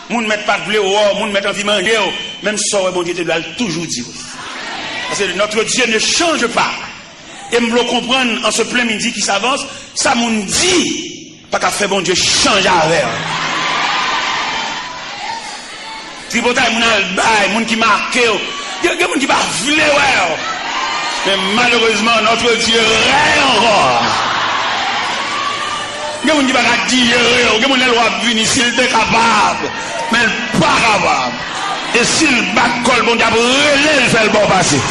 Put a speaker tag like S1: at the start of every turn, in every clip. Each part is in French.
S1: moun met pas blé moun met envie manger, même ça bon Dieu te doit toujours dire. Parce que notre Dieu ne change pas. Et me le comprendre en ce plein midi qui s'avance, ça moun dit pas qu'à faire bon Dieu change avec. Tripotaille moun albay, moun qui marqué, il y a moun qui pas vle ouais. Mais malheureusement notre Dieu règne encore. Il y a moun qui pas dire, il y a moun qui va venir s'il est capable, mais pas capable. Et s'il bat col bon Dieu relève fait le bon passer.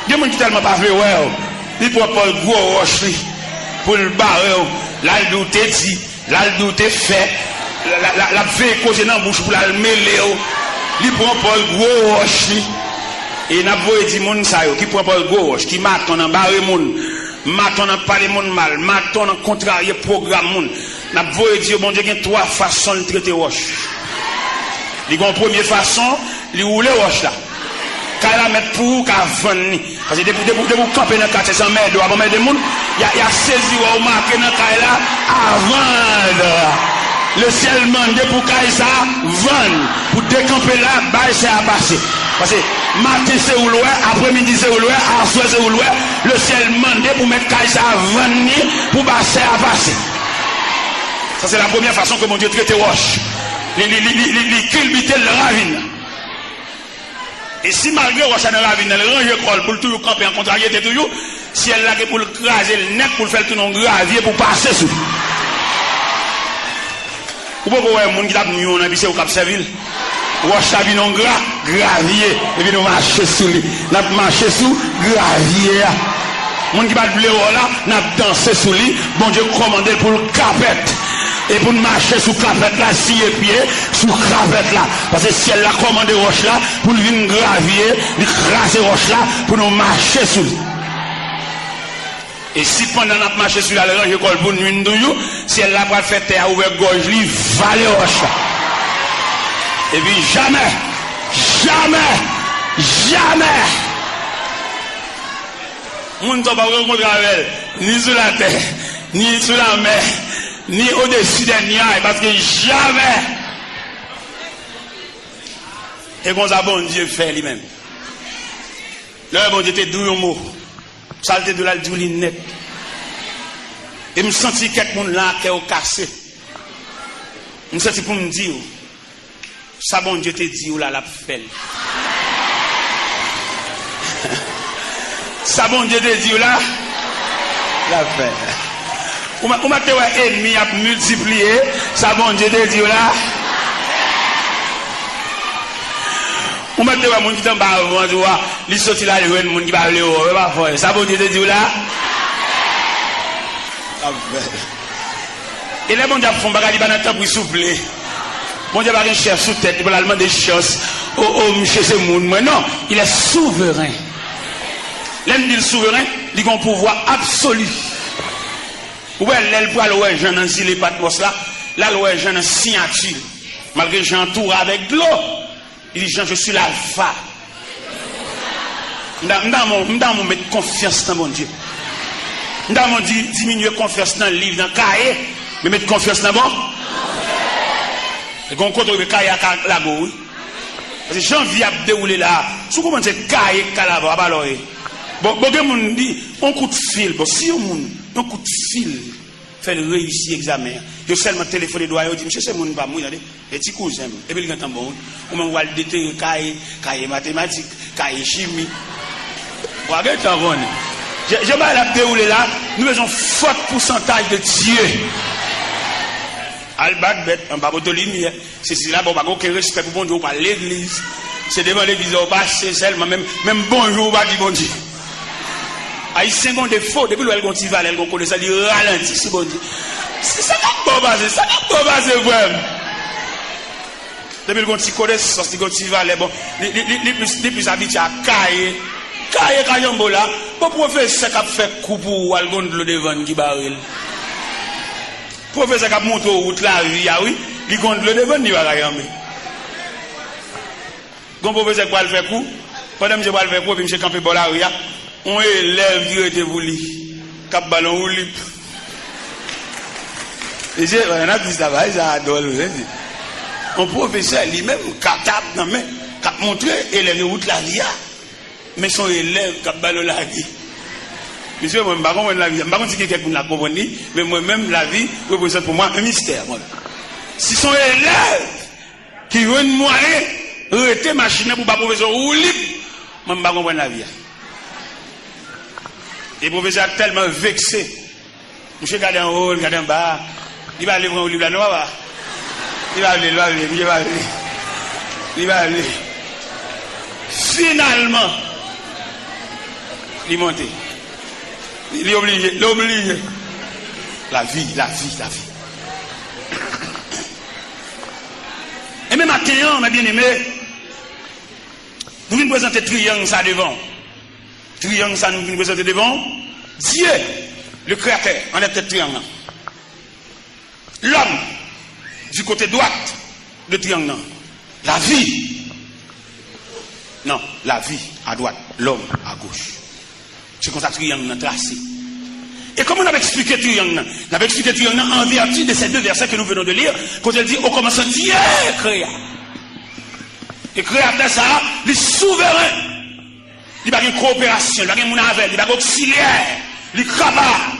S1: Il y a moun qui tellement pas vle ouais. Il prend pas le gros roche pour le barrer, là il doute dit, là il doute fait. La fait causer dans bouche pour la mêler il prend pas le gros roche et n'a pas dit moun ça qui prend pas le gros roche qui maton en barrer moun maton en parler moun mal maton en contrarier programme moun n'a pas dit bon Dieu il y a trois façons de traiter roche il y a une première façon il rouler roche là quand la mettre pour qu'à vendre parce que depuis vous camper dans 400 mètres avant mettre des moun il y a saisi ou marquer dans là à vendre. Le ciel demande pour Kaïsa vendre, pour décamper là, c'est à passer. Parce que matin c'est où loin, après-midi c'est où loin, à soir c'est où loin, le ciel demande pour mettre Kaïsa vendre, pour passer à passer. Ça c'est la première façon que mon Dieu traite roche. Il culbite le ravine. Et si malgré roche dans la ravine, elle range col pour toujours camper en contrariété toujours, si elle l'a pour le craser le net, pour le faire tout non gravier, pour passer sous. Ou pas voir moun qui t'a mis on habité au Cap Serville. Roche ta vi non gravier et puis nous marcher sous lui. N'a marcher sous gravier. Moun qui bat blé là, n'a danser sous lui. Bon Dieu commandé pour le capette. Et pour marcher sous capette là, si et pied sous capette là. Parce que si elle a commandé roche là pour venir gravier, craser roche là pour nous marcher sous lui. Et si pendant notre marché sur la range école pour nous si elle n'a pas fait terre ouvert gorge lui va les roches. Et puis jamais on ne peut pas rencontrer avec elle ni sur la terre ni sur la mer ni au-dessus des nuages parce que jamais et comme ça bon Dieu fait lui-même. Là bon Dieu te dit un mot. Saleté de la doulinette. Et me senti quelque monde là qui est cassé. Me senti pour me dire ça bon Dieu te dit ou là la fait. Ça bon Dieu te dit ou là la fait. Ou m'a te ouais ennemi a multiplié, ça bon Dieu te dit ou là. Ou m'a te ouais moun qui t'en bas avant tu vois, li sorti là le moun qui va aller au pas faire. Ça bon Dieu te dit ou là. Et les bon Dieu font bagage ba nan temps pour souffler. Bon Dieu pas un chef sous tête, il va demander des choses monsieur ce monde. Mais non, il est souverain. L'homme dit souverain, il a un pouvoir absolu. Ouais, elle pour aller Jean dans les patmos là, là le Jean dans signature. Malgré Jean tour avec de l'eau. Il dit Jean, je suis l'alpha. M'dam mon mettre confiance dans mon Dieu. M'dam mon diminuer confiance dans le livre, dans le cahier, mais mettre confiance dans bon. Et qu'on compte le cahier à la go. Parce que Jean vient dérouler là. Si vous commencez cahier calava, alors bon, mon dit, on coup de fil. Bon, si on coup de fil fait le réussir l'examen. Je seulement téléphoné doigt, je dis, monsieur, c'est mon pas moi, et petit cousin. Et puis il entend bon, on m'a envoyé des cahier mathématiques, cahier chimie. Regardez, je vais la dérouler là, nous avons un fort pourcentage de Dieu. Albat bête, un babo de lumière. C'est là, bon, pas aucun respect pour bon Dieu, pas l'église. C'est devant l'église, on passe seulement, même bonjour, pas dit bon Dieu. Haïtien ont des faux, depuis qu'elle continue à aller, elle connaît ça, il ralentit, c'est bon Dieu. C'est ça qui est bon, c'est ça qui est bon, c'est vrai. Depuis qu'on connaît ça, c'est qu'on continue à aller, bon, les plus habitués à cailler. Caillambo là, pour professeur qui a fait coup pour aller de l'eau devant qui baril. Professeur qui a monté au route la vie, oui, il compte le devant, il va caillamber. Quand professeur qui a fait coup, pendant que je vais faire coup, puis je campé pour la rue, on élève qui était voulu, cap ballon ou lip. Et j'ai un artiste là-bas, j'adore. Un professeur lui-même, capable, non mais, cap montré, élève de route la vie, mais son élève, cap ballon la vie. Monsieur, moi, je ne sais pas la vie, je ne sais pas si quelqu'un l'a compris, mais moi-même, la vie représente pour moi un mystère. Voilà. Si son élève, qui veut une moyen, arrêter machine pour pas professeur ou libre, moi, je ne sais pas comprendre la vie. Et le professeur est tellement vexé. Monsieur, regardez en haut, regardez en bas, il va aller prendre un livre là, il va aller. Finalement, il monte. Il est obligé. La vie. Et même maintenant, mes bien-aimés, nous venons présenter triangle ça devant. Triangle ça nous venons présenter devant. Dieu, le Créateur, en est tête triangle. L'homme, du côté droite de triangle. La vie. Non, la vie à droite, l'homme à gauche. C'est comme ça que triangle est tracé. Et comment on avait expliqué triangle? On avait expliqué triangle en vertu de ces deux versets que nous venons de lire, quand elle dit au commencement Dieu créa. Et créateur ça, il est souverain. Il n'y a pas de coopération, il n'y a pas de monavelle, il n'y a pas d'auxiliaire, il est capable.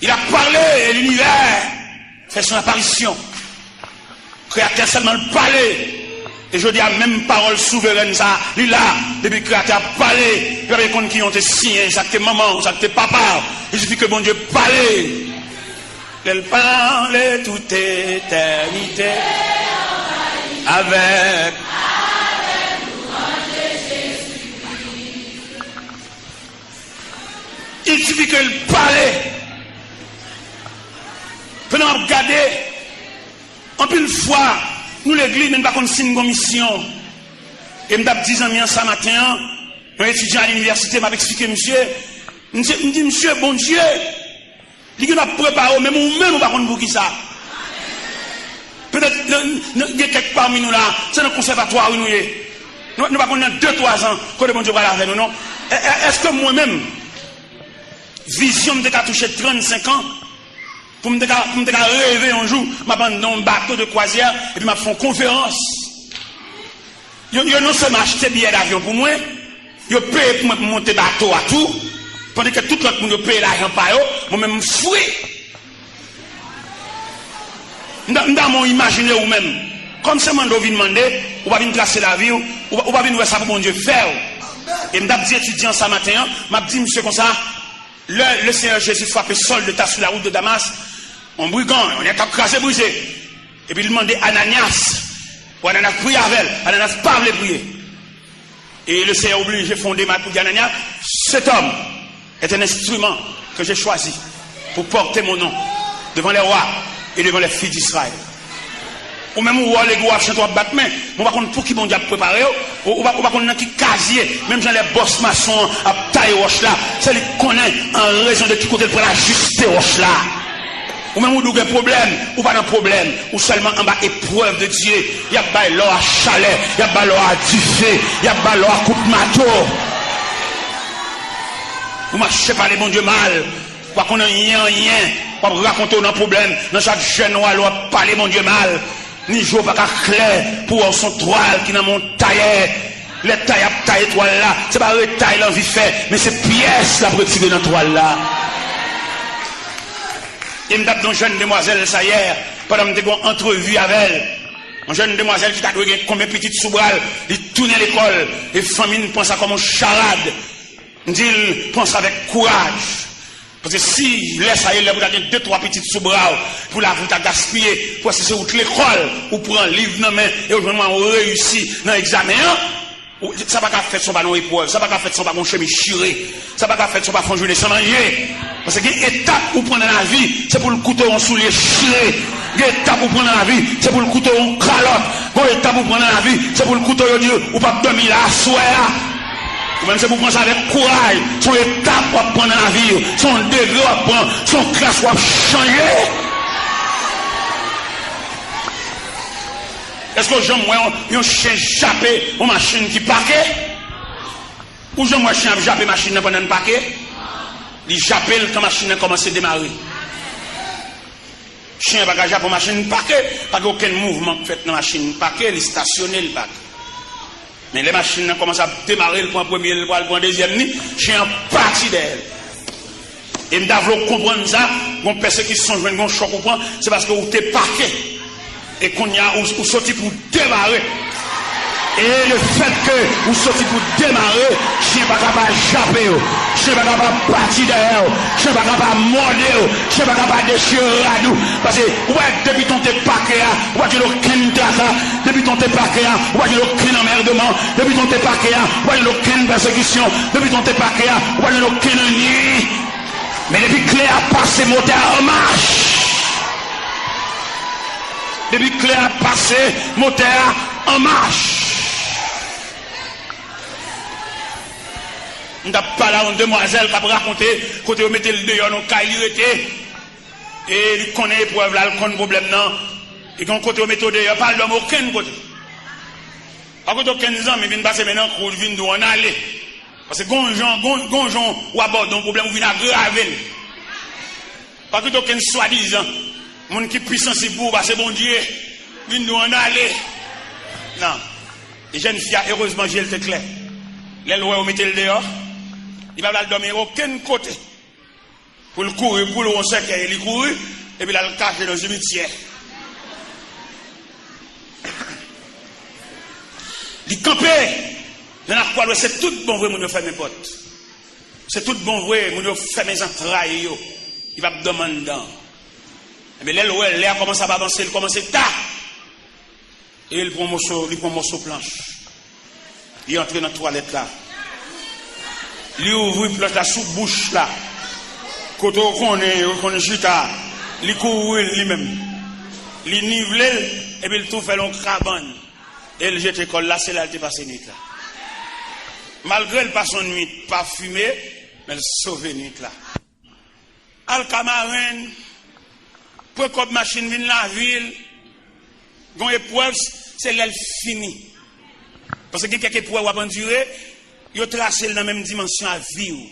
S1: Il a parlé et l'univers fait son apparition. Créateur seulement le parler. Et je dis à même parole souveraine ça, il est là, depuis que créateur a parlé, il y a des gens qui ont été signés, ça que maman, ça que papa, il suffit que bon Dieu parle. Elle parle toute éternité avec il suffit qu'elle parle. Pendant regarder, en plus une fois, nous l'église, nous n'avons pas une commission. Et nous avons 10 ans ça matin, un étudiant à l'université m'a expliqué, monsieur, me dit, monsieur, bon Dieu, il a préparé, même ou même, on va prendre pour qui ça. Peut-être, il y a quelques parmi nous là, c'est un conservatoire où nous y est. Nous ne pouvons pas 2-3 ans, quand le bon Dieu va avec nous, non? Est-ce que moi-même, vision me touché 35 ans, pour me rêver un jour, je dans un bateau de croisière et puis je fais une conférence. Ils non seulement acheté billet d'avion pour moi, ils payent pour monter bateau à tout, pendant que tout le monde paye l'argent par eux, moi-même je fouille. Dans mon imaginaire ou même, comme c'est mon dovi demander, on va venir tracer la vie, on va venir voir ça pour mon Dieu faire. Et je me dis étudiant ce matin, je me dis monsieur comme ça, le Seigneur Jésus frappé sol de tas sur la route de Damas, on brigand, on est crasé, brisé. Et puis il demandait Ananias, ou Ananias prier avec elle, Ananias pas voulait prier. Et le Seigneur obligé de fonder ma pour dire Ananias, cet homme est un instrument que j'ai choisi pour porter mon nom devant les rois et devant les filles d'Israël. Ou même où les rois chantent à battre main, on va connaître pour qui bon Dieu a préparé, on va connaître qui casier, même dans les boss maçons à taille roche là, c'est lui connaît en raison de qui côté pour la juste roche là. Ou même où il y a un problème, ou pas un problème, ou seulement en bas épreuve de Dieu, il y a pas l'eau à chalet, il y a pas l'eau à diffé, il y a pas l'eau à coupe mato. Vous marchez pas les bon Dieu mal, quoi qu'on a rien, pour raconter un problème, dans chaque jeune ou alors parler mon Dieu mal. Ni jour pas clair pour son toile qui dans mon tailleur. Les tailles à taille toile là, c'est pas le taille l'envie fait, mais c'est pièce la retirée dans toile là. Et me tape une jeune demoiselle ça hier, pendant que j'ai une entrevue avec elle. Une jeune demoiselle qui t'a donné combien de petites sous-bras, il tourne à l'école, et famille pense à comme une charade. Il dit, pense avec courage. Parce que si laisse à elle, vous avez 2-3 petites sous-bras pour la vous gaspiller, pour c'est sur l'école, ou pour un livre dans main, et aujourd'hui on réussit dans l'examen, ça va pas faire son ballon épreuve, ça va pas faire son ballon chemin chiré, ça va pas faire son ballon journée sans manger. Parce que l'étape pour prendre dans la vie, c'est pour le couteau en soulier chiré. L'étape pour prendre dans la vie, c'est pour le couteau en calotte. L'étape pour prendre dans la vie, c'est pour le couteau ou pas dormir là, soir. Ou même c'est pour prendre ça avec courage. Son étape pour prendre dans la vie, son degré à prendre, son classe pour changer. Est-ce que j'aime moi un chien jappé une machine qui paquet? Ou j'aime moi un chien jappé machine pendant un paquet? Il jappé quand la machine a commencé à démarrer. Chien bagage pour machine parquée, pas aucun mouvement fait dans machine parquée, il stationné le bac. Mais les machines commencent à démarrer le point premier, le point deuxième ni, chien parti d'elle. Et me d'avouer comprendre ça, qu'on personne qui sont joint un choc au point, c'est parce que vous êtes parqué et qu'on y a ou sorti pour démarrer. Et le fait que vous sortez pour démarrer, chien pas capable d'échapper, chien pas capable de partir derrière, chien pas capable de morder, chien pas capable de déchirer à nous. Parce que, ouais, depuis ton t'es parqué, ouais, tu n'as aucun trace, depuis ton t'es parqué, ouais, tu n'as aucun emmerdement, depuis ton t'es parqué, ouais, tu n'as aucune persécution, depuis ton t'es parqué, ouais, tu n'as aucune nuit. Mais depuis que Claire a passé, moteur en marche. Depuis que Claire a passé, moteur en marche. On n'a pas là une demoiselle qui a raconté, quand on mettait le dehors, on a et il connaît l'épreuve là, il connaît le problème non. Et quand on mettait le dehors, pas l'homme aucun côté. Par contre, 15 ans, mais il vient passer maintenant, il vient d'où on allait. Parce que gonjon, ou aborde un problème, ou vient aggraver. Par contre, aucun soi-disant, monde qui est puissant, c'est pour, c'est bon Dieu, vient d'où on allait. Non. Les jeunes filles, heureusement, j'ai le clair. Les lois, on mettait le dehors. Il va pas dormir aucun côté. Pour le courir, pour le on sait qu'il court, et puis il a le caché dans le cimetière. Il campait. Il y a quoi, c'est tout bon vrai, mon fait mes potes. C'est tout bon vrai, mon fait mes entrailles. Il va me demander. Mais là, il a commencé à avancer, il commence à tard. Et il prend un morceau planche. Il entre dans la toilette là. Il ouvre la sous-bouche là. Quand on est chita, il court lui-même. Il nivelle et puis il tout fait un crabane. Et il jette l'école là, c'est là qu'il passe nuit là. Malgré le passe une nuit pas fumé, mais il sauve nuit là. Alcamarin, pour que machine vienne la ville, quand épreuve, c'est là fini. Parce que quelqu'un qui pourrait aventurer, il a tracé dans la même dimension à vivre.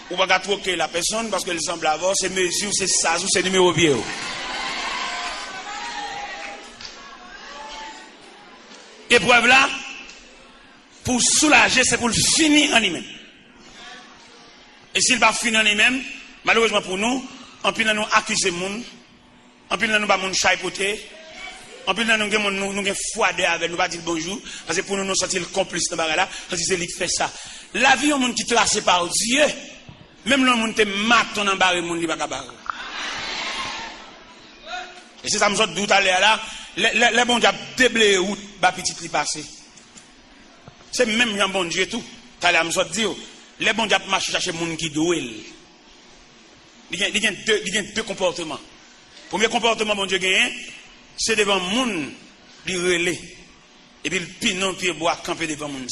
S1: Ou pas troquer la personne parce qu'elle semble avoir ses mesures, ses sas ou ses numéros vieux. Épreuve là, pour soulager, c'est pour le finir en lui-même. Et s'il va finir en lui-même, malheureusement pour nous, en plus nous accuser les gens, en plus nous pas mon chaipoter. En plus, nous avons froidé avec nous, pas dire bonjour, parce que pour nous, nous sentir complice dans la bagarre, parce que c'est lui qui fait ça. La vie, on qui tracé par Dieu, même le monde qui mat ton embarré, le monde qui va pas barrer. Et c'est ça, nous autres, d'où aller là, les bons dieux déblayé route, bah petit li passé. C'est même un bon Dieu tout. T'as l'air, nous autres dire, les bons dieux marchent chercher le monde qui doit. Il y a deux comportements. Premier comportement, bon Dieu gagne, c'est devant le monde, il relais. Et puis, le pinon, pied bois, camper devant le monde.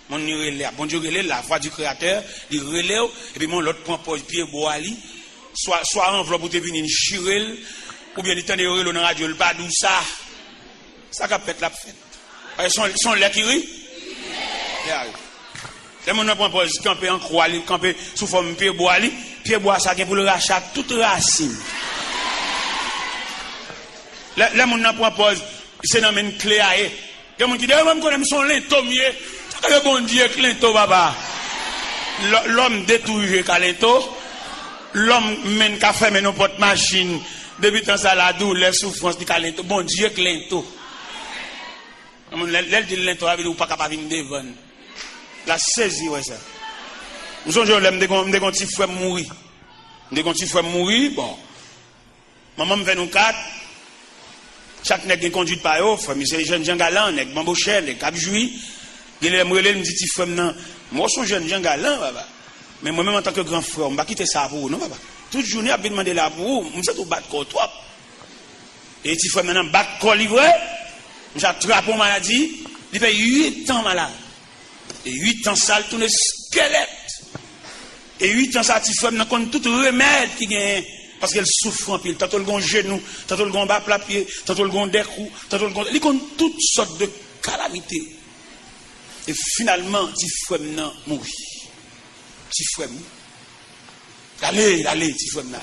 S1: Mon relais. Bon Dieu relais, la voix du Créateur, il relais. Et puis, mon l'autre point, pied bois, soit enveloppe pour te venir chirel, ou bien il tente de relais dans la radio, le pas d'où ça. Ça qu'a fait la fête. Son lait qui rit. Les gens ne pas camper en croix, camper sous forme pied bois, ça qui pour le rachat, toute racine. Les gens ne pas pause, c'est dans une clé à eux. Les gens qui disent, même quand ils sont lento, c'est le bon Dieu qui lento, papa. L'homme détruit lento, l'homme mène café, mais non pas de machine. Depuis tant ça, la douleur, les souffrances, dit lento. Bon Dieu qui lento. L'elle dit lento, elle dit pas capable de devant. La saisie, ouais, ça. Nous sommes jeunes, nous avons des petits frères mourir. Des petits frères mourir, bon. Maman me fait nous quatre. Chaque nègre conduit par eux, mais c'est jeune Jean Galant, nègre Bamboucher, nègre Capjoui. Il me dit, petit frère, non. Moi, je suis jeune Jean Galant, papa. Mais moi-même, en tant que grand frère, je ne vais pas quitter ça pour vous, non, papa. Toute journée, je vais demander là pour vous. Je sais tout battre contre toi. Et petit frère, maintenant, battre contre livré. J'ai attrapé une maladie. Il fait 8 ans malade. Et 8 ans, ça, tout le squelette. Et 8 ans, ça, petit frère, maintenant, compte tout remède qui gagne. Parce qu'elle souffre en pile. Tantôt le gon genou, tantôt le gon bas plat pied, tantôt le gon décrou, tantôt le gon. Il compte toutes sortes de calamités. Et finalement, petit frère mourit. Petit frère mourit. Allez, petit frère mourit.